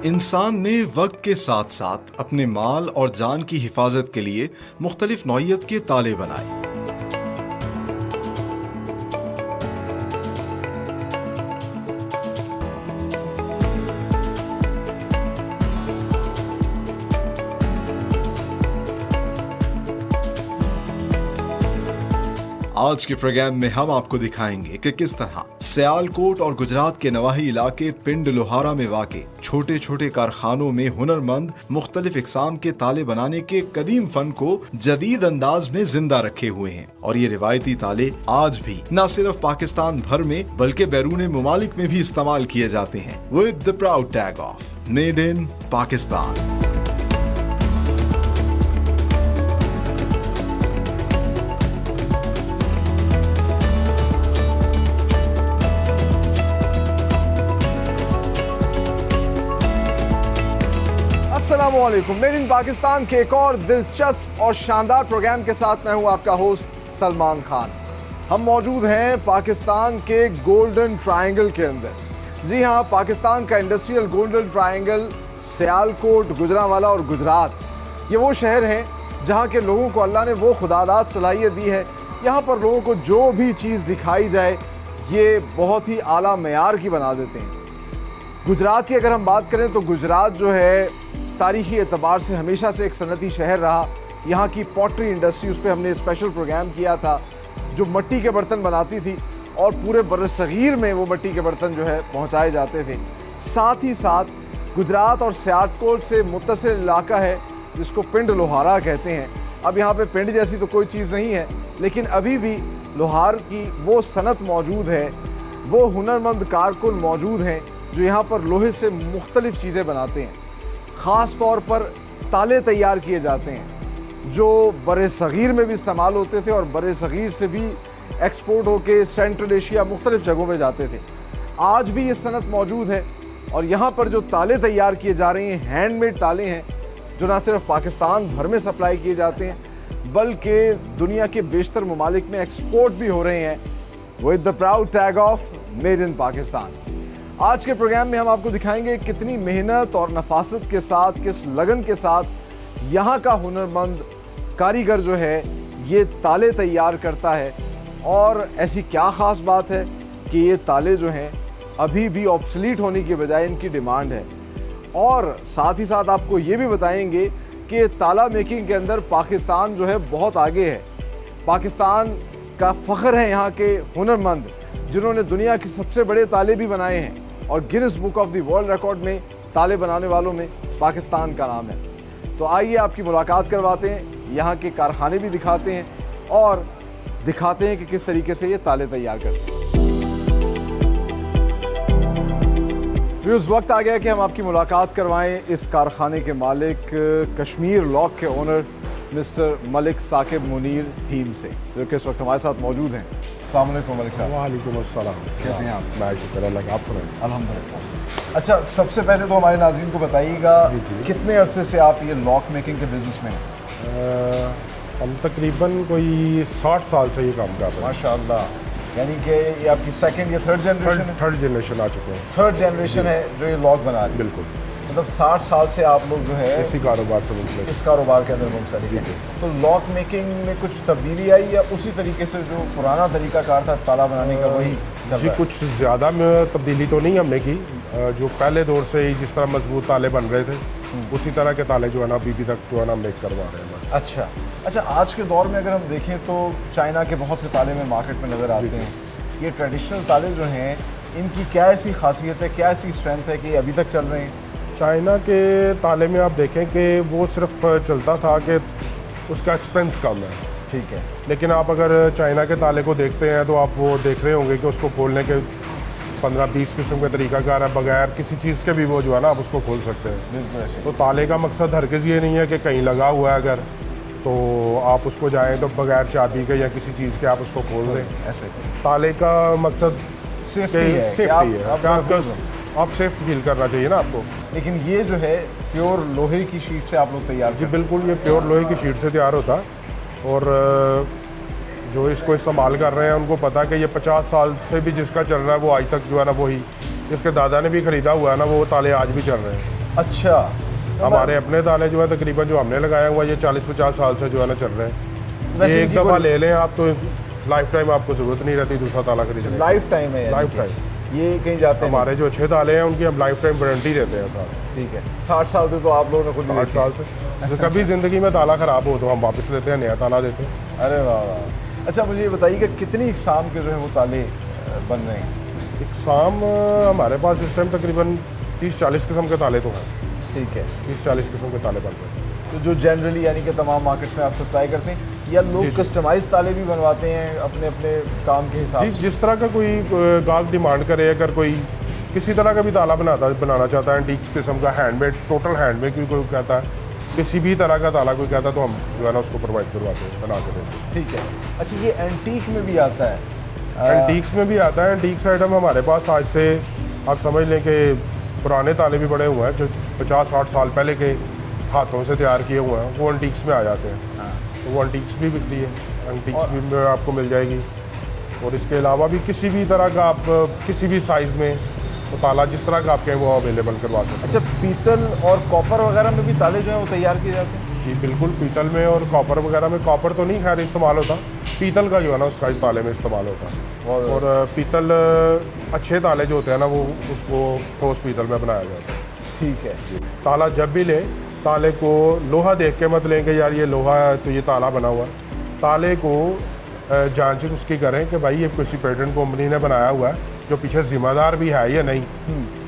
इंसान ने वक्त के साथ साथ अपने माल और जान की हिफाजत के लिए मुख्तलिफ नौइयत के ताले बनाए। आज के प्रोग्राम में हम आपको दिखाएंगे कि किस तरह सियालकोट और गुजरात के नवाही इलाके पिंड लोहारा में वाक़े छोटे छोटे कारखानों में हुनरमंद मुख्तलिफ इक़साम के ताले बनाने के कदीम फन को जदीद अंदाज में जिंदा रखे हुए हैं। और ये रिवायती ताले आज भी न सिर्फ पाकिस्तान भर में बल्कि बैरून मुमालिक में भी इस्तेमाल किए जाते हैं with the proud tag of made in Pakistan. अस्सलामुअलैकुम। मेड इन पाकिस्तान के एक और दिलचस्प और शानदार प्रोग्राम के साथ मैं हूं आपका होस्ट सलमान खान। हम मौजूद हैं पाकिस्तान के गोल्डन ट्रायंगल के अंदर। जी हां, पाकिस्तान का industrial golden triangle Sialkot, Gujranwala और गुजरात, ये वो शहर हैं जहां के लोगों को अल्लाह ने वो खुदादाद सलाहियत दी है। यहाँ पर लोगों को जो भी चीज़ दिखाई जाए ये बहुत ही आला मेयार की बना देते हैं। गुजरात की अगर हम बात करें तो गुजरात जो है तारीख़ी एतबार से हमेशा से एक सनती शहर रहा। यहाँ की पॉटरी इंडस्ट्री, उस पर हमने स्पेशल प्रोग्राम किया था, जो मिट्टी के बर्तन बनाती थी और पूरे बर्र-ए-सग़ीर में वो मिट्टी के बर्तन जो है पहुँचाए जाते थे। साथ ही साथ गुजरात और सियालकोट से मुत्तसिल इलाका है जिसको पिंड लोहारा कहते हैं। अब यहाँ पे पिंड जैसी तो कोई चीज़ नहीं है, लेकिन अभी भी लोहार की वो सनत मौजूद है, वो हुनरमंद कारकुन मौजूद हैं जो यहाँ पर लोहे से मुख्तलिफ़ चीज़ें बनाते हैं। ख़ास तौर पर ताले तैयार किए जाते हैं जो बर्र-ए-सग़ीर में भी इस्तेमाल होते थे और बर्र-ए-सग़ीर से भी एक्सपोर्ट होके सेंट्रल एशिया मुख्तलिफ़ जगहों पे जाते थे। आज भी ये सनत मौजूद है और यहाँ पर जो ताले तैयार किए जा रहे हैं हैंडमेड ताले हैं जो ना सिर्फ पाकिस्तान भर में सप्लाई किए जाते हैं बल्कि दुनिया के बेशतर ममालिक में एक्सपोर्ट भी हो रहे हैं with the proud tag of made in Pakistan. आज के प्रोग्राम में हम आपको दिखाएंगे कितनी मेहनत और नफासत के साथ, किस लगन के साथ यहाँ का हुनरमंद कारीगर जो है ये ताले तैयार करता है और ऐसी क्या ख़ास बात है कि ये ताले जो हैं अभी भी ऑब्सलीट होने के बजाय इनकी डिमांड है। और साथ ही साथ आपको ये भी बताएंगे कि ताला मेकिंग के अंदर पाकिस्तान जो है बहुत आगे है। पाकिस्तान का फ़ख्र है यहाँ के हुनरमंद जिन्होंने दुनिया के सबसे बड़े ताले भी बनाए हैं और Guinness book of the world record में ताले बनाने वालों में पाकिस्तान का नाम है। तो आइए आपकी मुलाकात करवाते हैं, यहाँ के कारखाने भी दिखाते हैं और दिखाते हैं कि किस तरीके से ये ताले तैयार करते हैं। उस वक्त आ गया कि हम आपकी मुलाकात करवाएं इस कारखाने के मालिक, कश्मीर लॉक के ओनर मिस्टर मलिक साकिब मुनीर थीम से, जो कि इस वक्त हमारे साथ मौजूद हैं। अस्सलाम वालेकुम मलिक साहब। वालेकुम अस्सलाम। कैसे हैं आप? मैं शुक्र अल्लाह, आप सुनाइए। अल्हम्दुलिल्लाह। अच्छा, सबसे पहले तो हमारे नाज़रीन को बताइएगा कितने अरसे से आप ये लॉक मेकिंग के बिज़नेस में हैं? हम तकरीबन कोई 60 साल से ये काम कर रहे हैं। माशाअल्लाह। यानी कि ये आपकी सेकंड या थर्ड जनरेशन है? थर्ड जनरेशन आ चुके हैं। थर्ड जनरेशन है जो ये लॉक बना रही है। बिल्कुल। मतलब 60 साल से आप लोग जो है इसी कारोबार से मुंसलिक, इस कारोबार के अंदर मुंसलिक जी हैं। जी। तो लॉक मेकिंग में कुछ तब्दीली आई या उसी तरीके से जो पुराना तरीका कार था ताला बनाने का वही चल जी? रहा है? कुछ ज़्यादा में तब्दीली तो नहीं हमने की। जो पहले दौर से ही जिस तरह मजबूत ताले बन रहे थे उसी तरह के ताले जो है ना अभी तक जो है ना मेक करवा रहे हैं बस। अच्छा, आज के दौर में अगर हम देखें तो चाइना के बहुत से ताले में मार्केट में नज़र आते हैं। ये ट्रेडिशनल ताले जो हैं इनकी क्या ऐसी खासियत है, क्या ऐसी स्ट्रेंथ है कि ये अभी तक चल रहे हैं? चाइना के ताले में आप देखें कि वो सिर्फ चलता था कि उसका एक्सपेंस कम है, ठीक है, लेकिन आप अगर चाइना के ताले को देखते हैं तो आप वो देख रहे होंगे कि उसको खोलने के 15-20 किस्म के तरीक़ाकार है, बगैर किसी चीज़ के भी वो जो है ना आप उसको खोल सकते हैं। बिल्कुल ऐसे। तो ताले का मकसद हरगिज़ ये नहीं है कि कहीं लगा हुआ है अगर तो आप उसको जाएँ तो बगैर चाबी के या किसी चीज़ के आप उसको खोल दें। ऐसे ताले का मकसद सेफ्टी है, आप सेफ फील करना चाहिए ना आपको। लेकिन ये जो है प्योर लोहे की शीट से आप लोग तैयार जी बिल्कुल, ये प्योर लोहे की शीट से तैयार होता और जो इसको इस्तेमाल कर रहे हैं उनको पता है कि ये 50 साल से भी जिसका चल रहा है वो आज तक जो है ना वही जिसके दादा ने भी ख़रीदा हुआ है ना वो ताले आज भी चल रहे हैं। अच्छा, हमारे अपने ताले जो है तकरीबन जो हमने लगाया हुआ ये 40-50 साल से जो है ना चल रहे हैं। वैसे ये एक इनकी दफ़ा कोई- ले लें आप तो लाइफ टाइम आपको ज़रूरत नहीं रहती दूसरा ताला खरीदने की। लाइफ टाइम है यानी लाइफ कि टाइम। ये कहीं जाते हैं हमारे जो अच्छे ताले हैं उनकी हम लाइफ टाइम वारंटी देते हैं साथ। नहीं। ठीक है, 60 साल से तो आप लोगों ने खुद 60 साल से जो कभी ज़िंदगी में ताला ख़राब हो तो हम वापस लेते हैं, नया ताला देते हैं। अरे वाह वाह। अच्छा मुझे ये बताइए कि कितनी इकसाम के जो है वो ताले बन रहे हैं? इकसाम हमारे पास इस टाइम तकरीबन 30-40 किस्म के ताले तो हैं। ठीक है, 30-40 किस्म के ताले बन रहे हैं। तो जो जनरली यानी कि तमाम मार्केट में आप सप्लाई करते हैं, या लोग जी, जी। कस्टमाइज ताले भी बनवाते हैं अपने अपने काम के हिसाब जी, से? जिस तरह का कोई गाहक डिमांड करे, अगर कोई किसी तरह का भी ताला बनाना चाहता है एंटीक्स किस्म का, हैंडमेड, टोटल हैंडमेड कोई कहता है, किसी भी तरह का ताला कोई कहता है तो हम जो है ना उसको प्रोवाइड करवाते हैं, बना के देते हैं। ठीक है। अच्छा ये एंटीक में भी आता है? एंटीक्स में भी आता है। एंटीक्स आइटम हमारे पास आज से आप समझ लें कि पुराने ताले भी बड़े हुए हैं जो 50-60 साल पहले के हाथों से तैयार किए हुए हैं, वो एंटीक्स में आ जाते हैं। तो वो एंटीक्स भी बिकती है, एंटीक्स भी में आपको मिल जाएगी। और इसके अलावा भी किसी भी तरह का आप किसी भी साइज़ में वो ताला जिस तरह का आपके वो अवेलेबल करवा सकते हैं। अच्छा पीतल और कॉपर वगैरह में भी ताले जो हैं वो तैयार किए जाते हैं? जी बिल्कुल, पीतल में और कॉपर वगैरह में। कॉपर तो नहीं खैर इस्तेमाल होता, पीतल का जो है ना उसका ताले में इस्तेमाल होता है। और पीतल अच्छे ताले जो होते हैं ना वो उसको ठोस पीतल में बनाया जाता है। ठीक है। ताला जब भी लें, ताले को लोहा देख के मत लें कि यार ये लोहा है तो ये ताला बना हुआ है। ताले को जांच उसकी करें कि भाई ये किसी पेटेंट कंपनी ने बनाया हुआ है, जो पीछे ज़िम्मेदार भी है या नहीं।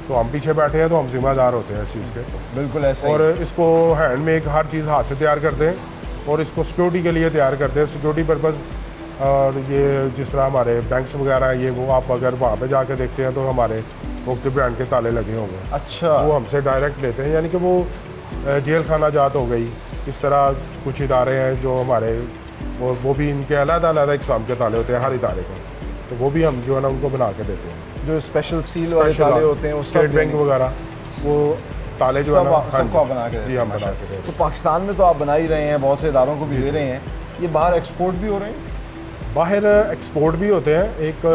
तो हम पीछे बैठे हैं तो हम ज़िम्मेदार होते हैं इस चीज़ के। बिल्कुल ऐसे और इसको हैंडमेड हर चीज़ हाथ से तैयार करते हैं और इसको सिक्योरिटी के लिए तैयार करते हैं, सिक्योरिटी पर्पज़। और ये जिस तरह हमारे बैंक्स वगैरह ये वो आप अगर वहाँ पे जाके देखते हैं तो हमारे मुख्तलिफ ब्रांड के ताले लगे होंगे। अच्छा वो हमसे डायरेक्ट लेते हैं, यानी कि वो जेल खाना जात हो गई, इस तरह कुछ इदारे हैं जो हमारे वो भी इनके अलग-अलग इक़साम के ताले होते हैं हर इदारे का, तो वो भी हम जो है ना उनको बना के देते हैं। जो स्पेशल सील वाले ताले होते हैं वो स्टेट बैंक वगैरह वो ताले जो है ना सबको आप बना के देते जी हैं? हम बना के देते हैं। तो पाकिस्तान में तो आप बना ही रहे हैं, बहुत से इदारों को भी दे रहे हैं, ये बाहर एक्सपोर्ट भी हो रहे हैं? बाहर एक्सपोर्ट भी होते हैं। एक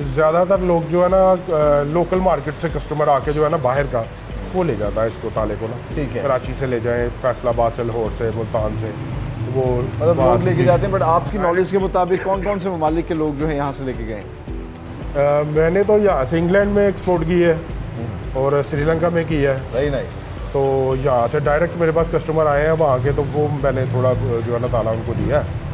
ज़्यादातर लोग जो है ना लोकल मार्केट से कस्टमर आके जो है ना बाहर का वो ले जाता है इसको ताले को ना। ठीक है। कराची से ले जाएं, फैसलाबाद से, लाहौर से, मुल्तान से, वो मतलब वहाँ लोग से- लेके जाते हैं। बट आपकी नॉलेज के मुताबिक कौन कौन से ममालिक के लोग जो हैं यहाँ से लेके गए? मैंने तो यहाँ से इंग्लैंड में एक्सपोर्ट की है और श्रीलंका में की है। Very nice. तो यहाँ से डायरेक्ट मेरे पास कस्टमर आए हैं वहाँ के, तो वो मैंने थोड़ा जो है ना ताला उनको दिया है।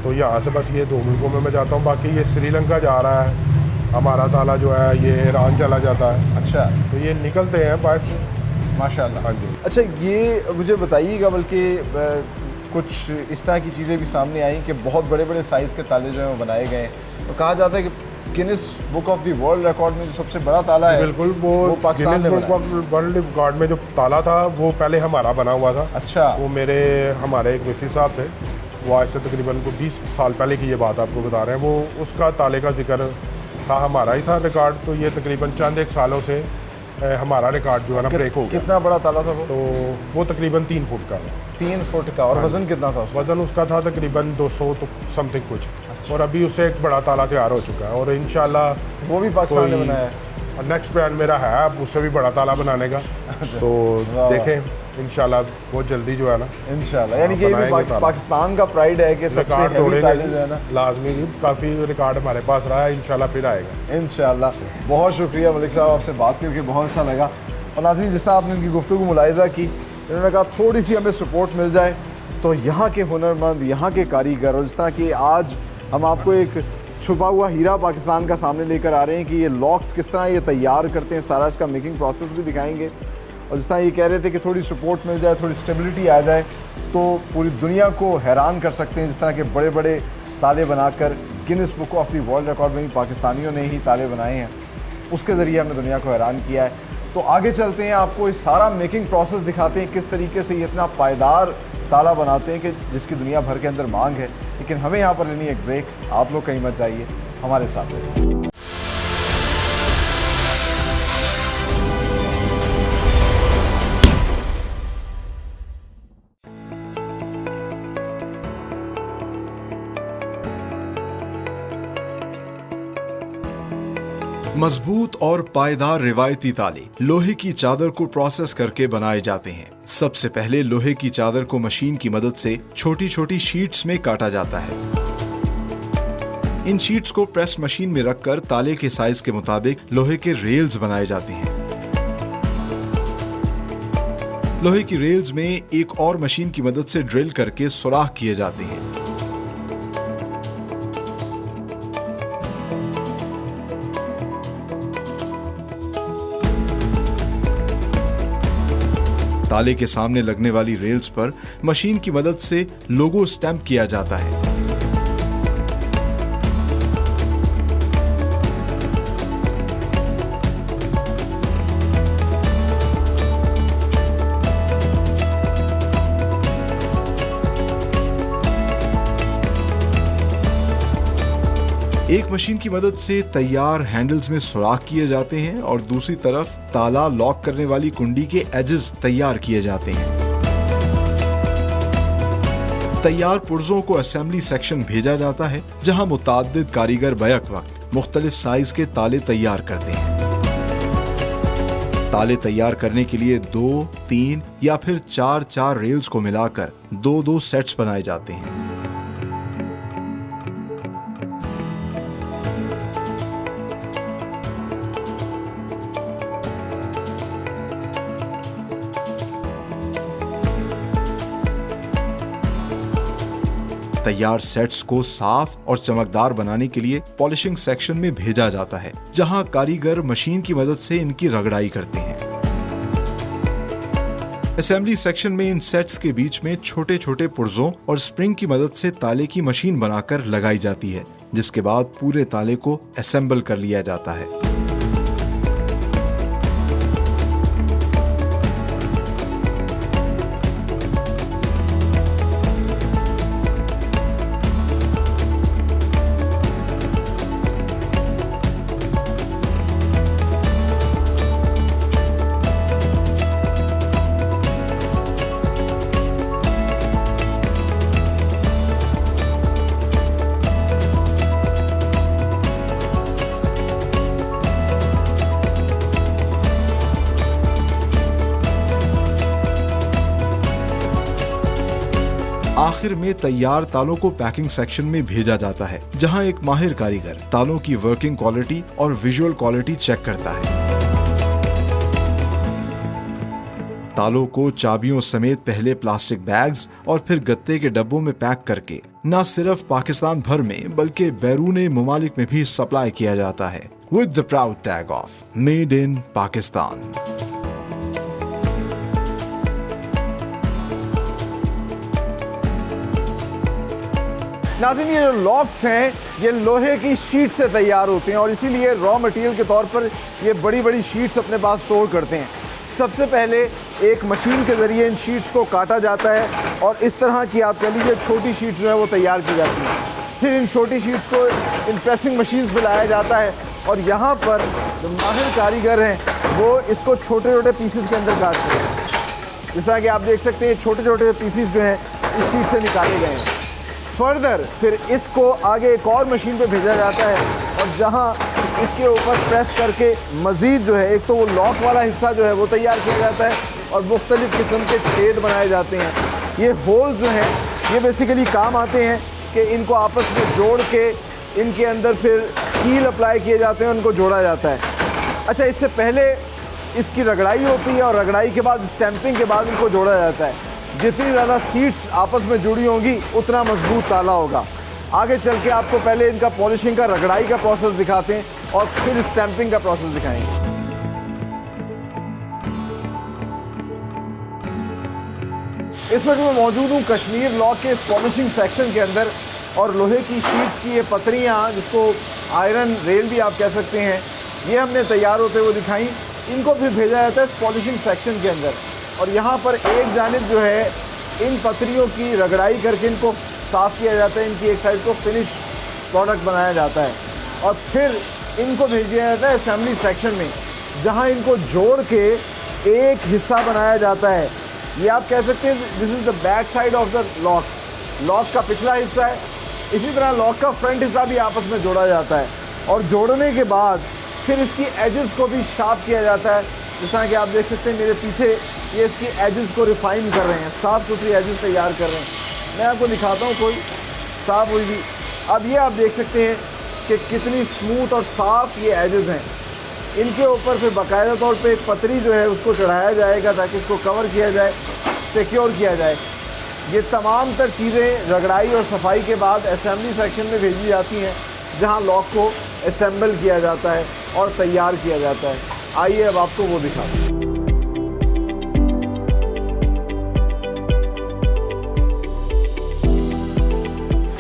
तो यहाँ से बस ये 2 मुल्कों में मैं जाता हूँ, बाकी ये श्रीलंका जा रहा है, हमारा ताला जो है ये ईरान चला जाता है। अच्छा तो ये निकलते हैं बाहर से। माशाल्लाह। हाँ जी। अच्छा ये मुझे बताइएगा, बल्कि कुछ इस तरह की चीज़ें भी सामने आई कि बहुत बड़े बड़े साइज़ के ताले जो हैं वो बनाए गए हैं। तो कहा जाता है कि Guinness book of the world record में जो सबसे बड़ा ताला है बिल्कुल, वो पाकिस्तान गिनीज में बुक बना ऑफ वर्ल्ड रिकॉर्ड में जो ताला था वो पहले हमारा बना हुआ था। है। अच्छा वो हमारे एक मिस्त्री साहब थे, वो आज से तकरीबन 20 साल पहले की ये बात आपको बता रहे हैं। वो उसका ताले का जिक्र था, हमारा ही था रिकॉर्ड। तो ये तकरीबन चंद एक सालों से हमारा रिकॉर्ड जो है ना ब्रेक हो गया। कितना बड़ा ताला था वो? तो वो तकरीबन 3 फुट का है। 3 फुट का। और वजन कितना था उसका? वज़न उसका था तकरीबन 200 तो समथिंग कुछ। और अभी उससे एक बड़ा ताला तैयार हो चुका है और इंशाल्लाह वो भी पाकिस्तान ने बनाया है? नेक्स्ट प्लान मेरा है अब उससे भी बड़ा ताला बनाने का। तो वाह। देखें इंशाल्लाह बहुत जल्दी जो है ना इंशाल्लाह। यानी कि ये भी बनाएंगे ताला। पाकिस्तान का प्राइड है कि सबसे रिकॉर्ड हैवी ताले जो है ना। तोड़ेंगे लाजमी। काफ़ी रिकॉर्ड हमारे पास रहा है, इंशाल्लाह फिर आएगा। इंशाल्लाह। बहुत शुक्रिया मलिक साहब, आपसे बात करके बहुत अच्छा लगा। और नाज़रीन जिस तरह आपने इनकी गुफ्तगू मुलाहिज़ा की, इन्होंने कहा थोड़ी सी हमें सपोर्ट मिल जाए तो यहाँ के हुनरमंद, यहाँ के कारीगर, और जिस तरह कि आज हम आपको एक छुपा हुआ हीरा पाकिस्तान का सामने लेकर आ रहे हैं कि ये लॉक्स किस तरह ये तैयार करते हैं, सारा इसका मेकिंग प्रोसेस भी दिखाएंगे। और जिस तरह ये कह रहे थे कि थोड़ी सपोर्ट मिल जाए, थोड़ी स्टेबिलिटी आ जाए तो पूरी दुनिया को हैरान कर सकते हैं। जिस तरह के बड़े बड़े ताले बनाकर Guinness book of the world record में पाकिस्तानियों ने ही ताले बनाए हैं, उसके ज़रिए हमने दुनिया को हैरान किया है। तो आगे चलते हैं, आपको इस सारा मेकिंग प्रोसेस दिखाते हैं, किस तरीके से ये इतना पायदार ताला बनाते हैं कि जिसकी दुनिया भर के अंदर मांग है। लेकिन हमें यहाँ पर लेनी एक ब्रेक। आप लोग कहीं मत जाइए, हमारे साथ रहिए। मजबूत और पायदार रिवायती ताले लोहे की चादर को प्रोसेस करके बनाए जाते हैं। सबसे पहले लोहे की चादर को मशीन की मदद से छोटी छोटी शीट्स में काटा जाता है। इन शीट्स को प्रेस मशीन में रखकर ताले के साइज के मुताबिक लोहे के रेल्स बनाए जाते हैं। लोहे की रेल्स में एक और मशीन की मदद से ड्रिल करके सुराख किए जाते हैं। ताले के सामने लगने वाली रेल्स पर मशीन की मदद से लोगो स्टैंप किया जाता है। एक मशीन की मदद से तैयार हैंडल्स में सुराख किए जाते हैं और दूसरी तरफ ताला लॉक करने वाली कुंडी के एजेस तैयार किए जाते हैं। तैयार पुर्जों को असेंबली सेक्शन भेजा जाता है, जहां मुताद्दिद कारीगर बैक वक्त मुख्तलिफ साइज के ताले तैयार करते हैं। ताले तैयार करने के लिए 2, 3 या फिर 4 रेल्स को मिलाकर 2 सेट्स बनाए जाते हैं। तैयार सेट्स को साफ और चमकदार बनाने के लिए पॉलिशिंग सेक्शन में भेजा जाता है, जहां कारीगर मशीन की मदद से इनकी रगड़ाई करते हैं। असेंबली सेक्शन में इन सेट्स के बीच में छोटे छोटे पुर्जों और स्प्रिंग की मदद से ताले की मशीन बनाकर लगाई जाती है, जिसके बाद पूरे ताले को असेंबल कर लिया जाता है। आखिर में तैयार तालों को पैकिंग सेक्शन में भेजा जाता है, जहां एक माहिर कारीगर तालों की वर्किंग क्वालिटी और विजुअल क्वालिटी चेक करता है। तालों को चाबियों समेत पहले प्लास्टिक बैग्स और फिर गत्ते के डब्बों में पैक करके न सिर्फ पाकिस्तान भर में बल्कि बैरूने मुमालिक में भी सप्लाई किया जाता है, with the proud tag of made in Pakistan. नाज़रीन, ये जो लॉक्स हैं ये लोहे की शीट से तैयार होते हैं और इसीलिए रॉ मटेरियल के तौर पर ये बड़ी बड़ी शीट्स अपने पास स्टोर करते हैं। सबसे पहले एक मशीन के ज़रिए इन शीट्स को काटा जाता है और इस तरह की आप कह लीजिए छोटी शीट्स जो है वो तैयार की जाती हैं। फिर इन छोटी शीट्स को इन प्रेसिंग मशीन्स पर लाया जाता है और यहाँ पर जो माहिर कारीगर हैं वो इसको छोटे छोटे पीसेस के अंदर काटते हैं। जिस तरह कि आप देख सकते हैं छोटे छोटे पीसेस जो हैं इस शीट से निकाले गए हैं। फर्दर फिर इसको आगे एक और मशीन पे भेजा जाता है और जहां इसके ऊपर प्रेस करके मज़ीद जो है एक तो वो लॉक वाला हिस्सा जो है वो तैयार किया जाता है और मुख्तलिफ़ किस्म के छेद बनाए जाते हैं। ये होल्स जो हैं ये बेसिकली काम आते हैं कि इनको आपस में जोड़ के इनके अंदर फिर कील अप्लाई किए जाते हैं, उनको जोड़ा जाता है। अच्छा, इससे पहले इसकी रगड़ाई होती है और रगड़ाई के बाद स्टैंपिंग के बाद इनको जोड़ा जाता है। जितनी ज़्यादा सीट्स आपस में जुड़ी होंगी उतना मजबूत ताला होगा। आगे चल के आपको पहले इनका पॉलिशिंग का रगड़ाई का प्रोसेस दिखाते हैं और फिर स्टैंपिंग का प्रोसेस दिखाएंगे। इस वक्त मैं मौजूद हूँ कश्मीर लॉक के पॉलिशिंग सेक्शन के अंदर और लोहे की शीट्स की ये पतरियाँ, जिसको आयरन रेल भी आप कह सकते हैं, ये हमने तैयार होते हुए दिखाई। इनको फिर भेजा जाता है इस पॉलिशिंग सेक्शन के अंदर और यहाँ पर एक जानिब जो है इन पतरियों की रगड़ाई करके इनको साफ़ किया जाता है, इनकी एक साइड को फिनिश प्रोडक्ट बनाया जाता है और फिर इनको भेज दिया जाता है असेंबली सेक्शन में, जहाँ इनको जोड़ के एक हिस्सा बनाया जाता है। ये आप कह सकते हैं this is the back side of the lock. Lock का पिछला हिस्सा है, इसी तरह लॉक का फ्रंट हिस्सा भी आपस में जोड़ा जाता है और जोड़ने के बाद फिर इसकी एजेस को भी शार्प किया जाता है। जैसा कि आप देख सकते हैं मेरे पीछे ये इसकी एजेस को रिफाइन कर रहे हैं, साफ़ सुथरी एजेस तैयार कर रहे हैं। मैं आपको दिखाता हूँ कोई साफ़ हुई भी। अब ये आप देख सकते हैं कि कितनी स्मूथ और साफ़ ये एजेस हैं। इनके ऊपर फिर बाकायदा तौर पे एक पतरी जो है उसको चढ़ाया जाएगा ताकि इसको कवर किया जाए, सिक्योर किया जाए। ये तमाम तर चीज़ें रगड़ाई और सफाई के बाद असेंबली सेक्शन में भेजी जाती हैं, जहां लॉक को असेंबल किया जाता है और तैयार किया जाता है। आइए अब आपको वो दिखाते हैं।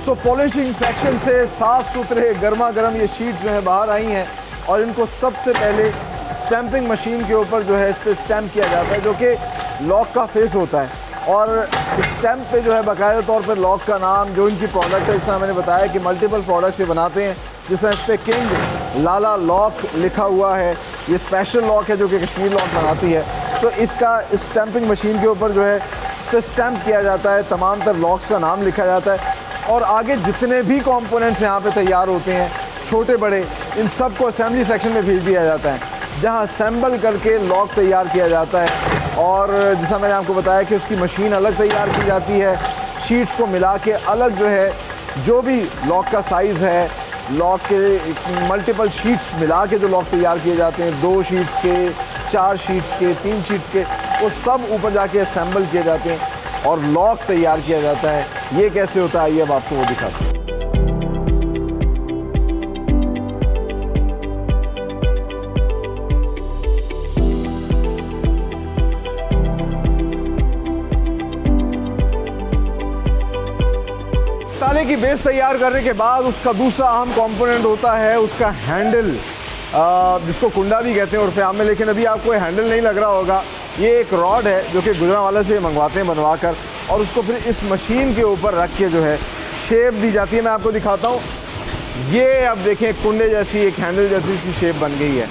सो पॉलिशिंग सेक्शन से साफ़ सुथरे गर्मा गर्म ये शीट जो है बाहर आई हैं और इनको सबसे पहले स्टैंपिंग मशीन के ऊपर जो है इस पर स्टैंप किया जाता है, जो कि लॉक का फेस होता है। और स्टैंप पे जो है बाकायदा तौर पर लॉक का नाम, जो इनकी प्रोडक्ट है, इस तरह मैंने बताया कि मल्टीपल प्रोडक्ट्स ये बनाते हैं। जैसे इस पर किंग लाला लॉक लिखा हुआ है, ये स्पेशल लॉक है जो कि कश्मीर लॉक बनाती है। तो इसका स्टैंपिंग मशीन के ऊपर जो है इस पर स्टैंप किया जाता है, तमाम तर लॉक्स का नाम लिखा जाता है और आगे जितने भी कंपोनेंट्स यहाँ पे तैयार होते हैं, छोटे बड़े, इन सब को असेंबली सेक्शन में भेज दिया जाता है, जहाँ असेंबल करके लॉक तैयार किया जाता है। और जैसा मैंने आपको बताया कि उसकी मशीन अलग तैयार की जाती है, शीट्स को मिला के अलग जो है, जो भी लॉक का साइज़ है, लॉक के मल्टीपल शीट्स मिला के जो लॉक तैयार किए जाते हैं, 2 शीट्स के, 4 शीट्स के, 3 शीट्स के, वो सब ऊपर जाके असेंबल किए जाते हैं और लॉक तैयार किया जाता है। ये कैसे होता है, ये अब आपको वो दिखाते हैं। ताले की बेस तैयार करने के बाद उसका दूसरा अहम कंपोनेंट होता है उसका हैंडल, जिसको कुंडा भी कहते हैं उर्फ आम में, लेकिन अभी आपको हैंडल नहीं लग रहा होगा। ये एक रॉड है जो कि गुजरांवाला से मंगवाते हैं बनवा कर, और उसको फिर इस मशीन के ऊपर रख के जो है शेप दी जाती है। मैं आपको दिखाता हूँ। ये अब देखें कुंडे जैसी, एक हैंडल जैसी इसकी शेप बन गई है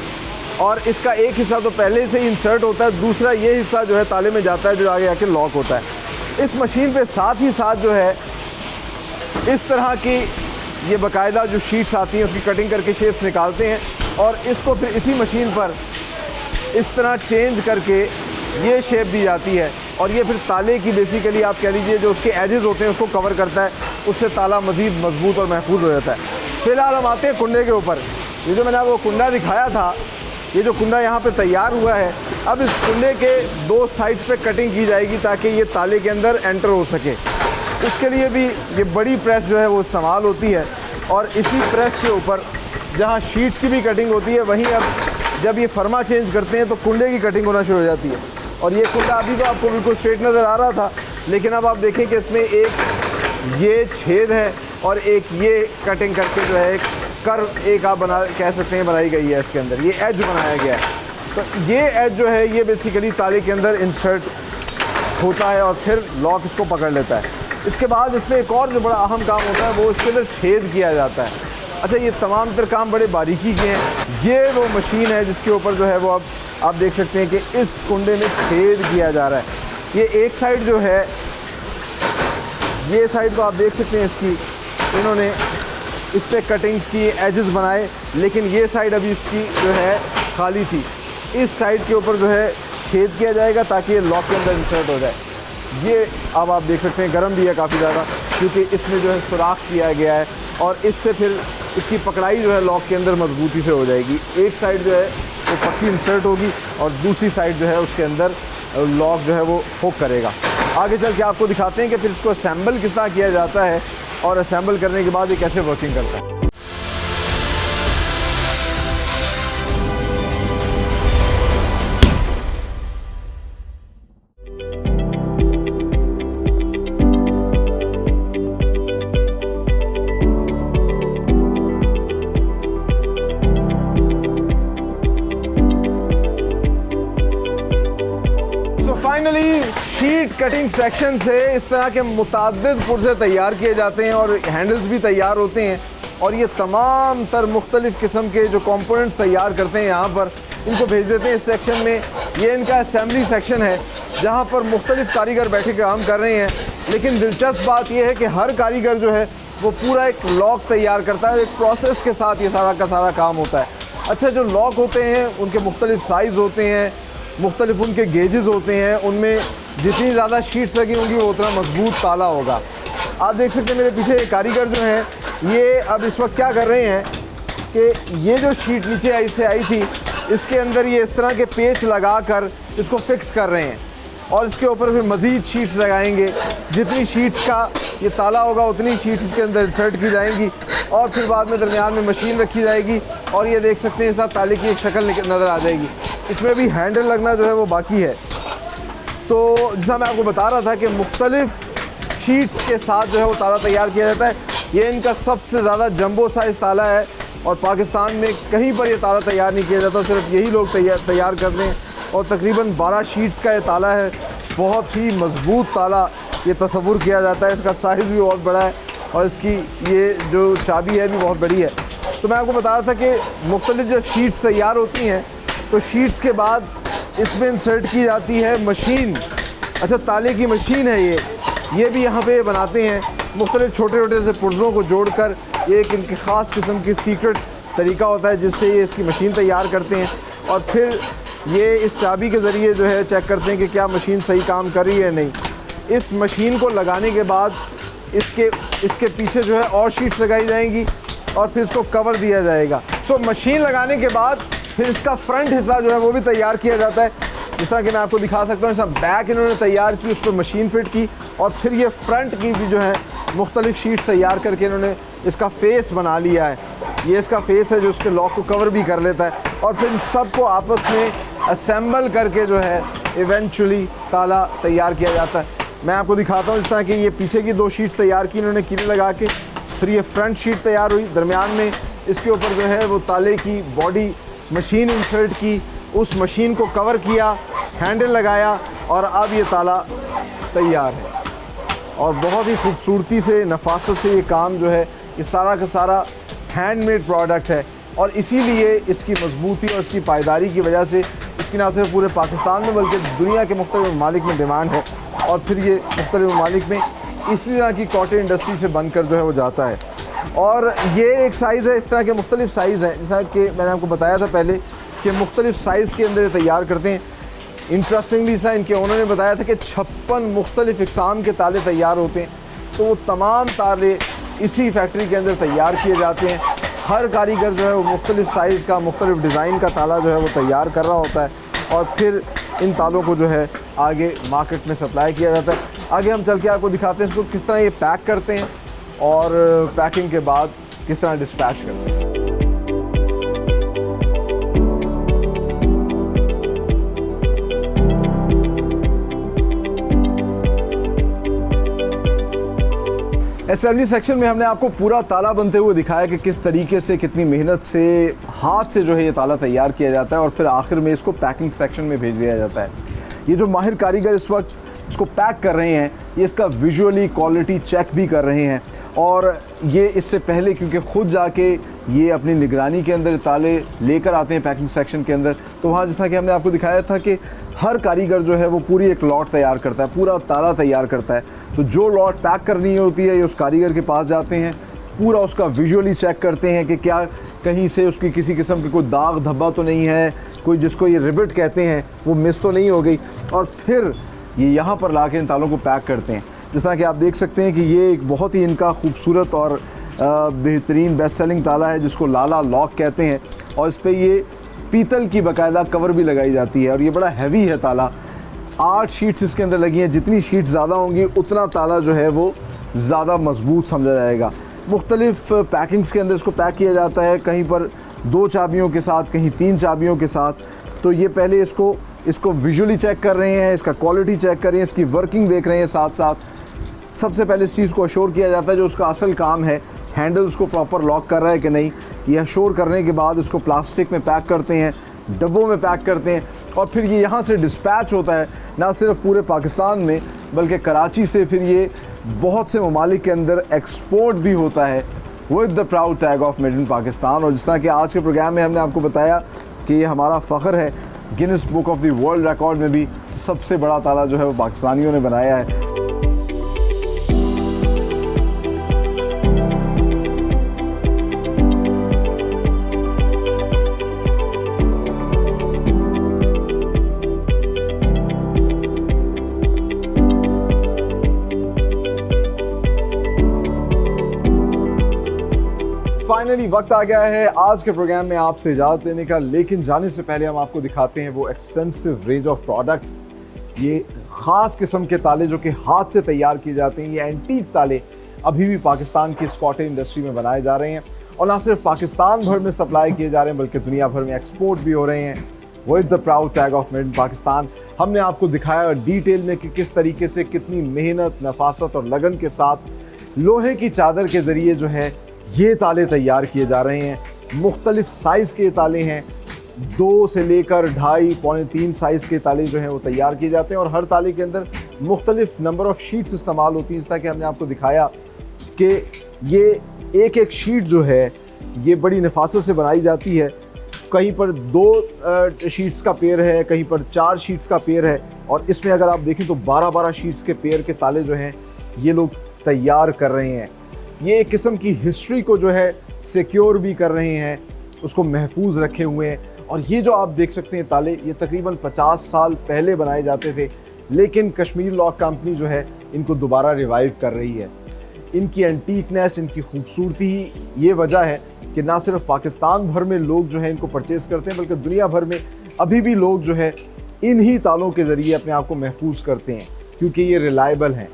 और इसका एक हिस्सा तो पहले से ही इंसर्ट होता है, दूसरा ये हिस्सा जो है ताले में जाता है, जो आगे आके लॉक होता है। इस मशीन पे साथ ही साथ जो है इस तरह की ये बाकायदा जो शीट्स आती हैं उसकी कटिंग करके शेप्स निकालते हैं और इसको फिर इसी मशीन पर इस तरह चेंज करके ये शेप दी जाती है और ये फिर ताले की बेसिकली आप कह लीजिए जो उसके एजेस होते हैं उसको कवर करता है, उससे ताला मज़ीद मजबूत और महफूज हो जाता है। फिलहाल हम आते हैं कुंडे के ऊपर। ये जो मैंने आपको कुंडा दिखाया था, ये जो कुंडा यहाँ पे तैयार हुआ है, अब इस कुंडे के 2 साइड्स पे कटिंग की जाएगी ताकि ये ताले के अंदर एंटर हो सके। उसके लिए भी ये बड़ी प्रेस जो है वो इस्तेमाल होती है और इसी प्रेस के ऊपर जहाँ शीट्स की भी कटिंग होती है, वहीं अब जब ये फर्मा चेंज करते हैं तो कुंडे की कटिंग होना शुरू हो जाती है। और ये कुंडा अभी तो आपको बिल्कुल स्ट्रेट नज़र आ रहा था, लेकिन अब आप देखें कि इसमें एक ये छेद है और एक ये कटिंग करके जो है एक कर्व, एक आप बना कह सकते हैं बनाई गई है, इसके अंदर ये एज बनाया गया है। तो ये एज जो है ये बेसिकली ताले के अंदर इंसर्ट होता है और फिर लॉक इसको पकड़ लेता है। इसके बाद इसमें एक और जो बड़ा अहम काम होता है वो इसके अंदर छेद किया जाता है। अच्छा, ये तमाम तर काम बड़े बारीकी के हैं। ये वो मशीन है जिसके ऊपर जो है वो अब आप देख सकते हैं कि इस कुंडे में छेद किया जा रहा है। ये एक साइड जो है, ये साइड तो आप देख सकते हैं इसकी, इन्होंने इस पर कटिंग्स की, एजेस बनाए, लेकिन ये साइड अभी इसकी जो है खाली थी। इस साइड के ऊपर जो है छेद किया जाएगा ताकि ये लॉक के अंदर इंसर्ट हो जाए। ये अब आप देख सकते हैं गर्म भी है काफ़ी ज़्यादा, क्योंकि इसमें जो है सुराख किया गया है और इससे फिर इसकी पकड़ाई जो है लॉक के अंदर मजबूती से हो जाएगी। एक साइड जो है वो पक्की इंसर्ट होगी और दूसरी साइड जो है उसके अंदर लॉक जो है वो हुक करेगा। आगे चल के आपको दिखाते हैं कि फिर इसको असेंबल किस तरह किया जाता है और असेंबल करने के बाद ये कैसे वर्किंग करता है। फाइनली शीट कटिंग सेक्शन से इस तरह के मुताद्दिद पुर्जे तैयार किए जाते हैं और हैंडल्स भी तैयार होते हैं और ये तमाम तर मुख्तलिफ़ किस्म के जो कंपोनेंट्स तैयार करते हैं यहाँ पर इनको भेज देते हैं इस सेक्शन में। ये इनका असेंबली सेक्शन है जहाँ पर मुख्तलिफ़ कारीगर बैठे काम कर रहे हैं। लेकिन दिलचस्प बात यह है कि हर कारीगर जो है वो पूरा एक लॉक तैयार करता है, एक प्रोसेस के साथ ये सारा का सारा काम होता है अच्छा, जो लॉक होते हैं उनके मुख्तलिफ साइज़ होते हैं, मुख्तलिफ उनके गेजेस होते हैं, उनमें जितनी ज़्यादा शीट्स लगी होंगी वो उतना मजबूत ताला होगा। आप देख सकते हैं मेरे पीछे कारीगर जो हैं ये अब इस वक्त क्या कर रहे हैं कि ये जो शीट नीचे से आई थी इसके अंदर ये इस तरह के पेच लगा कर इसको फिक्स कर रहे हैं और इसके ऊपर फिर मज़ीद शीट्स लगाएंगे। जितनी शीट्स का ये ताला होगा उतनी शीट्स इसके अंदर इंसर्ट की जाएंगी और फिर बाद में दरमियान में मशीन रखी जाएगी और ये देख सकते हैं इस तरह ताले की एक शक्ल नज़र आ जाएगी। इसमें भी हैंडल लगना जो है वो बाकी है। तो जैसा मैं आपको बता रहा था कि मुख्तलिफ शीट्स के साथ जो है वो ताला तैयार किया जाता है। ये इनका सबसे ज़्यादा जंबो साइज़ ताला है और पाकिस्तान में कहीं पर ये ताला तैयार नहीं किया जाता, सिर्फ यही लोग तैयार करते हैं और तकरीबन 12 शीट्स का ये ताला है। बहुत ही मज़बूत ताला ये तस्वुर किया जाता है। इसका साइज़ भी बहुत बड़ा है और इसकी ये जो चाबी है भी बहुत बड़ी है। तो मैं आपको बता रहा था कि मुख्तलिफ जब शीट्स तैयार होती हैं तो शीट्स के बाद इसमें इंसर्ट की जाती है मशीन। अच्छा, ताले की मशीन है ये भी यहाँ पे बनाते हैं। मुख्तलिफ छोटे छोटे से पुर्ज़ों को जोड़कर ये एक इनकी ख़ास किस्म की सीक्रेट तरीका होता है जिससे ये इसकी मशीन तैयार करते हैं और फिर ये इस चाबी के ज़रिए जो है चेक करते हैं कि क्या मशीन सही काम कर रही है नहीं। इस मशीन को लगाने के बाद इसके पीछे जो है और शीट्स लगाई जाएंगी और फिर इसको कवर दिया जाएगा। सो मशीन लगाने के बाद फिर इसका फ्रंट हिस्सा जो है वो भी तैयार किया जाता है। जिस तरह कि मैं आपको दिखा सकता हूँ, इसका बैक इन्होंने तैयार की, उस पर मशीन फिट की और फिर ये फ्रंट की भी जो है मुख्तलिफ शीट्स तैयार करके इन्होंने इसका फेस बना लिया है। ये इसका फेस है जो उसके लॉक को कवर भी कर लेता है और फिर इन सब को आपस में असेंबल करके जो है इवेंचुअली ताला तैयार किया जाता है। मैं आपको दिखाता हूँ जिस तरह कि ये पीछे की 2 शीट्स तैयार की इन्होंने कीले लगा के, फिर ये फ्रंट शीट तैयार हुई, दरमियान में इसके ऊपर जो है वो ताले की बॉडी मशीन इंसर्ट की, उस मशीन को कवर किया, हैंडल लगाया और अब ये ताला तैयार है। और बहुत ही खूबसूरती से, नफासत से ये काम जो है ये सारा का सारा हैंडमेड प्रोडक्ट है और इसीलिए इसकी मजबूती और इसकी पायदारी की वजह से इसकी ना सिर्फ पूरे पाकिस्तान में बल्कि दुनिया के मुख्तलिफ ममालिक में डिमांड है और फिर ये मुख्तलिफ ममालिक में इसी तरह की कॉटन इंडस्ट्री से बनकर जो है वो जाता है। और ये एक साइज़ है, इस तरह के मुख्तलिफ साइज़ हैं जैसा कि मैंने आपको बताया था पहले कि मुख्तलिफ साइज़ के अंदर तैयार करते हैं। इंटरेस्टिंगली सा इनके उन्होंने बताया था कि 56 मुख्तलिफ इक़साम के ताले तैयार होते हैं। तो वो तमाम ताले इसी फैक्ट्री के अंदर तैयार किए जाते हैं। हर कारीगर जो है वो मुख्तलिफ साइज़ का, मुख्तलिफ डिज़ाइन का ताला जो है वो तैयार कर रहा होता है और फिर इन तालों को जो है आगे मार्केट में सप्लाई किया जाता है। आगे हम चल के आपको दिखाते हैं इसको किस तरह ये पैक करते हैं और पैकिंग के बाद किस तरह डिस्पैच करते हैं। असेंबली सेक्शन में हमने आपको पूरा ताला बनते हुए दिखाया कि किस तरीके से, कितनी मेहनत से, हाथ से जो है ये ताला तैयार किया जाता है और फिर आखिर में इसको पैकिंग सेक्शन में भेज दिया जाता है। ये जो माहिर कारीगर इस वक्त इसको पैक कर रहे हैं ये इसका विजुअली क्वालिटी चेक भी कर रहे हैं और ये इससे पहले क्योंकि ख़ुद जाके ये अपनी निगरानी के अंदर ताले लेकर आते हैं पैकिंग सेक्शन के अंदर। तो वहाँ जैसा कि हमने आपको दिखाया था कि हर कारीगर जो है वो पूरी एक लॉट तैयार करता है, पूरा ताला तैयार करता है। तो जो लॉट पैक करनी होती है ये उस कारीगर के पास जाते हैं, पूरा उसका विजुअली चेक करते हैं कि क्या कहीं से उसकी किसी किस्म की कोई दाग धब्बा तो नहीं है, कोई जिसको ये रिबिट कहते हैं वो मिस तो नहीं हो गई और फिर ये यहाँ पर ला के इन तालों को पैक करते हैं। जिस तरह कि आप देख सकते हैं कि ये एक बहुत ही इनका खूबसूरत और बेहतरीन बेस्ट सेलिंग ताला है जिसको लाला लॉक कहते हैं और इस पर ये पीतल की बाकायदा कवर भी लगाई जाती है और ये बड़ा हैवी है ताला। 8 शीट्स इसके अंदर लगी हैं, जितनी शीट्स ज़्यादा होंगी उतना ताला जो है वो ज़्यादा मजबूत समझा जाएगा। मुख्तलिफ पैकिंग्स के अंदर इसको पैक किया जाता है, कहीं पर 2 चाबियों के साथ, कहीं 3 चाबियों के साथ। तो ये पहले इसको विजुअली चेक कर रहे हैं, इसका क्वालिटी चेक कर रहे हैं, इसकी वर्किंग देख रहे हैं साथ साथ। सबसे पहले इस चीज़ को अश्योर किया जाता है जो उसका असल काम है, हैंडल उसको प्रॉपर लॉक कर रहा है कि नहीं, ये अश्योर करने के बाद इसको प्लास्टिक में पैक करते हैं, डब्बों में पैक करते हैं और फिर ये यहाँ से डिस्पैच होता है ना सिर्फ पूरे पाकिस्तान में बल्कि कराची से फिर ये बहुत से ममालिक के अंदर एक्सपोर्ट भी होता है with the proud tag of made in Pakistan. और जिस तरह कि आज के प्रोग्राम में हमने आपको बताया कि ये हमारा फ़ख्र है, Guinness book of the world record में भी सबसे बड़ा ताला जो है वो पाकिस्तानियों ने बनाया है। फाइनली वक्त आ गया है आज के प्रोग्राम में आपसे इजाज़त लेने का, लेकिन जाने से पहले हम आपको दिखाते हैं वो एक्सटेंसिव रेंज ऑफ प्रोडक्ट्स। ये ख़ास किस्म के ताले जो कि हाथ से तैयार किए जाते हैं, ये एंटीक ताले अभी भी पाकिस्तान की स्कॉटेज इंडस्ट्री में बनाए जा रहे हैं और ना सिर्फ पाकिस्तान भर में सप्लाई किए जा रहे हैं बल्कि दुनिया भर में एक्सपोर्ट भी हो रहे हैं with the proud tag of made in Pakistan. हमने आपको दिखाया डिटेल में कि किस तरीके से कितनी मेहनत, नफासत और लगन के साथ लोहे की चादर के ज़रिए जो है ये ताले तैयार किए जा रहे हैं। मुख्तलिफ साइज़ के ताले हैं, 2 से लेकर 2.5, पौने 3 साइज़ के ताले जो हैं वो तैयार किए जाते हैं और हर ताले के अंदर मुख्तलिफ नंबर ऑफ़ शीट्स इस्तेमाल होती हैं। इस तरह कि हमने आपको दिखाया कि ये एक एक शीट जो है ये बड़ी नफासत से बनाई जाती है। कहीं पर 2 शीट्स का पेयर है, कहीं पर 4 शीट्स का पेयर है और इसमें अगर आप देखें तो 12-12 शीट्स के पेयर के ताले जो हैं ये लोग तैयार कर रहे हैं। ये एक किस्म की हिस्ट्री को जो है सिक्योर भी कर रहे हैं, उसको महफूज रखे हुए हैं। और ये जो आप देख सकते हैं ताले, ये तकरीबन 50 साल पहले बनाए जाते थे, लेकिन कश्मीर लॉक कंपनी जो है इनको दोबारा रिवाइव कर रही है। इनकी एंटीकनेस, इनकी खूबसूरती ही ये वजह है कि ना सिर्फ पाकिस्तान भर में लोग जो है इनको परचेज़ करते हैं बल्कि दुनिया भर में अभी भी लोग जो है इन्हीं तालों के ज़रिए अपने आप को महफूज करते हैं क्योंकि ये रिलायबल हैं।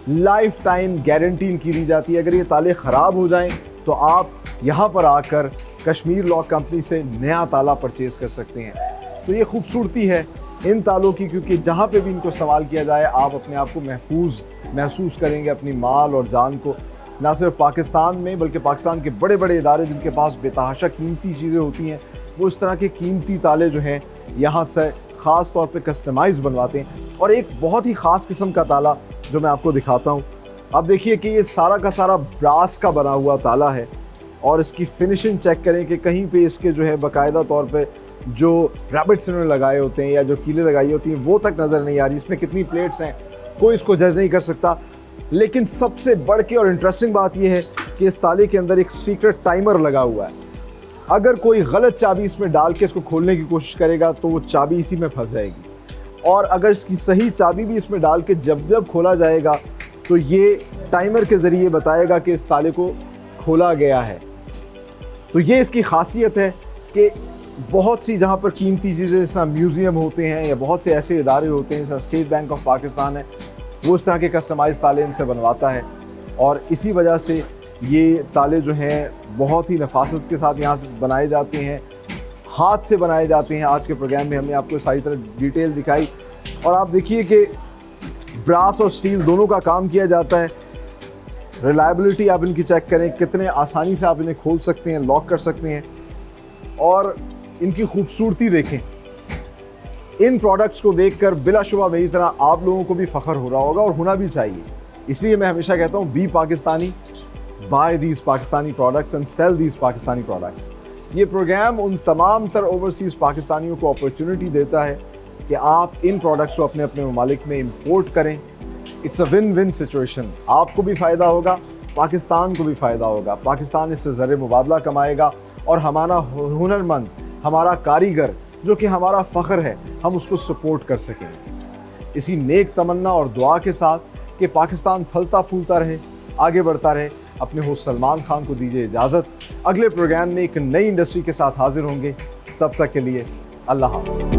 लाइफ टाइम गारंटी इनकी दी जाती है। अगर ये ताले ख़राब हो जाएं तो आप यहाँ पर आकर कश्मीर लॉक कंपनी से नया ताला परचेज़ कर सकते हैं। तो ये खूबसूरती है इन तालों की, क्योंकि जहाँ पे भी इनको इस्तेमाल किया जाए आप अपने आप को महफूज महसूस करेंगे, अपनी माल और जान को। ना सिर्फ पाकिस्तान में बल्कि पाकिस्तान के बड़े बड़े इदारे जिनके पास बेतहाशा कीमती चीज़ें होती हैं, वो इस तरह के कीमती ताले जो हैं यहाँ से ख़ास तौर पे कस्टमाइज़ बनवाते हैं। और एक बहुत ही ख़ास किस्म का ताला जो मैं आपको दिखाता हूँ, आप देखिए कि ये सारा का सारा ब्रास का बना हुआ ताला है और इसकी फिनिशिंग चेक करें कि कहीं पे इसके जो है बाकायदा तौर पे जो रैबिट्स इन्होंने लगाए होते हैं या जो कीलें लगाई होती हैं वो तक नज़र नहीं आ रही। इसमें कितनी प्लेट्स हैं कोई इसको जज नहीं कर सकता। लेकिन सबसे बढ़ के और इंटरेस्टिंग बात यह है कि इस ताले के अंदर एक सीक्रेट टाइमर लगा हुआ है। अगर कोई गलत चाबी इसमें डाल के इसको खोलने की कोशिश करेगा तो वो चाबी इसी में फंस जाएगी और अगर इसकी सही चाबी भी इसमें डाल के जब खोला जाएगा तो ये टाइमर के ज़रिए बताएगा कि इस ताले को खोला गया है। तो ये इसकी खासियत है कि बहुत सी जहाँ पर कीमती चीज़ें जैसा म्यूज़ियम होते हैं या बहुत से ऐसे इदारे होते हैं जैसा स्टेट बैंक ऑफ पाकिस्तान है, वो इस तरह के कस्टमाइज़ ताले इनसे बनवाता है और इसी वजह से ये ताले जो हैं बहुत ही नफासत के साथ यहाँ से बनाए जाते हैं, हाथ से बनाए जाते हैं। आज के प्रोग्राम में हमने आपको सारी तरह डिटेल दिखाई और आप देखिए कि ब्रास और स्टील दोनों का काम किया जाता है। रिलायबिलिटी आप इनकी चेक करें, कितने आसानी से आप इन्हें खोल सकते हैं, लॉक कर सकते हैं और इनकी खूबसूरती देखें। इन प्रोडक्ट्स को देखकर बिलाशुबा मेरी तरह आप लोगों को भी फ़ख्र हो रहा होगा और होना भी चाहिए। इसलिए मैं हमेशा कहता हूँ be Pakistani, buy these Pakistani products and sell these Pakistani products. ये प्रोग्राम उन तमाम तर ओवरसीज़ पाकिस्तानियों को अपॉर्चुनिटी देता है कि आप इन प्रोडक्ट्स को अपने अपने ममालिक में इम्पोर्ट करें। It's a win win situation. आपको भी फ़ायदा होगा, पाकिस्तान को भी फ़ायदा होगा। पाकिस्तान इससे ज़र मुबादला कमाएगा और हमारा हुनरमंद, हमारा कारीगर जो कि हमारा फ़ख्र है, हम उसको सपोर्ट कर सकें। इसी नेक तमन्ना और दुआ के साथ कि पाकिस्तान फलता फूलता रहे, आगे बढ़ता रहे, अपने होस्ट सलमान खान को दीजिए इजाज़त। अगले प्रोग्राम में एक नई इंडस्ट्री के साथ हाजिर होंगे। तब तक के लिए अल्लाह हाफ़िज़।